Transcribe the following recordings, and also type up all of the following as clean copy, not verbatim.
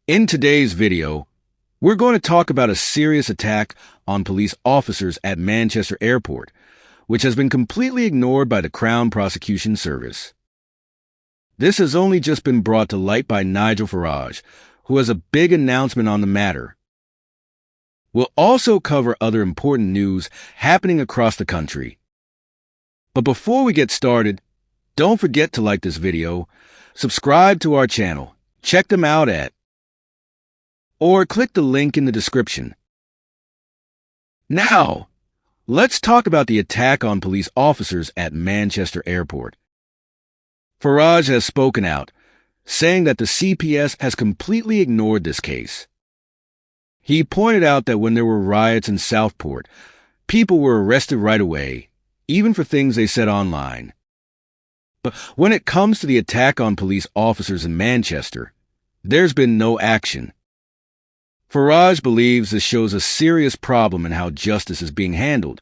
In today's video, we're going to talk about a serious attack on police officers at Manchester Airport, which has been completely ignored by the Crown Prosecution Service. This has only just been brought to light by Nigel Farage, who has a big announcement on the matter. We'll also cover other important news happening across the country. But before we get started, don't forget to like this video, subscribe to our channel, check them out or click the link in the description. Now, let's talk about the attack on police officers at Manchester Airport. Farage has spoken out, saying that the CPS has completely ignored this case. He pointed out that when there were riots in Southport, people were arrested right away, even for things they said online. But when it comes to the attack on police officers in Manchester, there's been no action. Farage believes this shows a serious problem in how justice is being handled,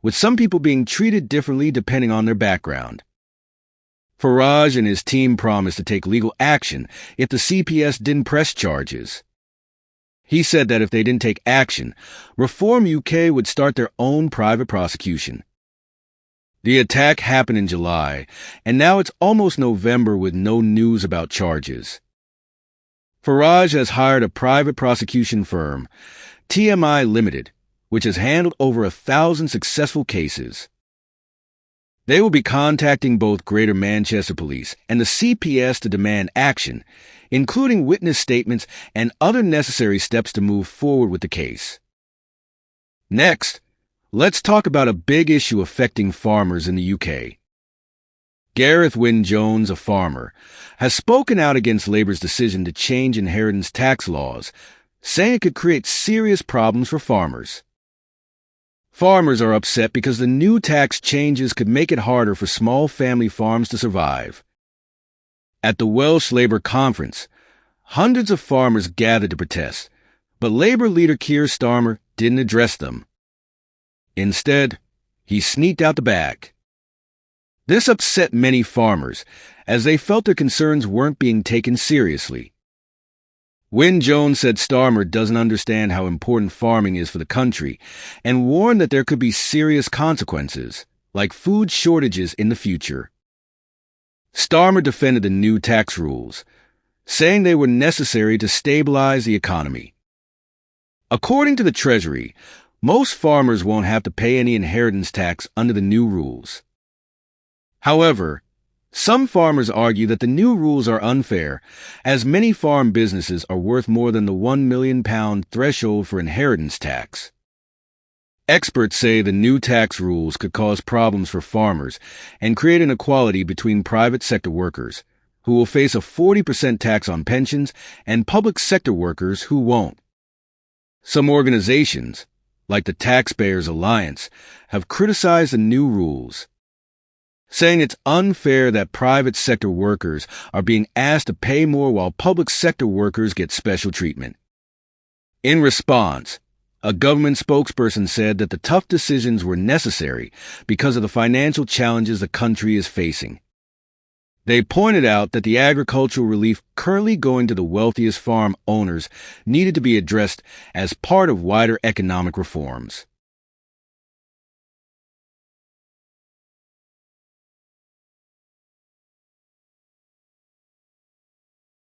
with some people being treated differently depending on their background. Farage and his team promised to take legal action if the CPS didn't press charges. He said that if they didn't take action, ReformUK would start their own private prosecution. The attack happened in July, and now it's almost November with no news about charges. Farage has hired a private prosecution firm, TMI Limited, which has handled over 1,000 successful cases. They will be contacting both Greater Manchester Police and the CPS to demand action, including witness statements and other necessary steps to move forward with the case. Next, let's talk about a big issue affecting farmers in the UK. Gareth Wynne-Jones, a farmer, has spoken out against Labour's decision to change inheritance tax laws, saying it could create serious problems for farmers. Farmers are upset because the new tax changes could make it harder for small family farms to survive. At the Welsh Labour conference, hundreds of farmers gathered to protest, but Labour leader KeirStarmer didn't address them. Instead, he sneaked out the back. This upset many farmers, as they felt their concerns weren't being taken seriously. Wynne-Jones said Starmer doesn't understand how important farming is for the country and warned that there could be serious consequences, like food shortages in the future. Starmer defended the new tax rules, saying they were necessary to stabilize the economy. According to the Treasury, most farmers won't have to pay any inheritance tax under the new rules. However, some farmers argue that the new rules are unfair, as many farm businesses are worth more than the £1 million threshold for inheritance tax. Experts say the new tax rules could cause problems for farmers and create inequality between private sector workers, who will face a 40% tax on pensions, and public sector workers who won't. Some organizations, like the Taxpayers Alliance, have criticized the new rules, saying it's unfair that private sector workers are being asked to pay more while public sector workers get special treatment. In response, a government spokesperson said that the tough decisions were necessary because of the financial challenges the country is facing. They pointed out that the agricultural relief currently going to the wealthiest farm owners needed to be addressed as part of wider economic reforms.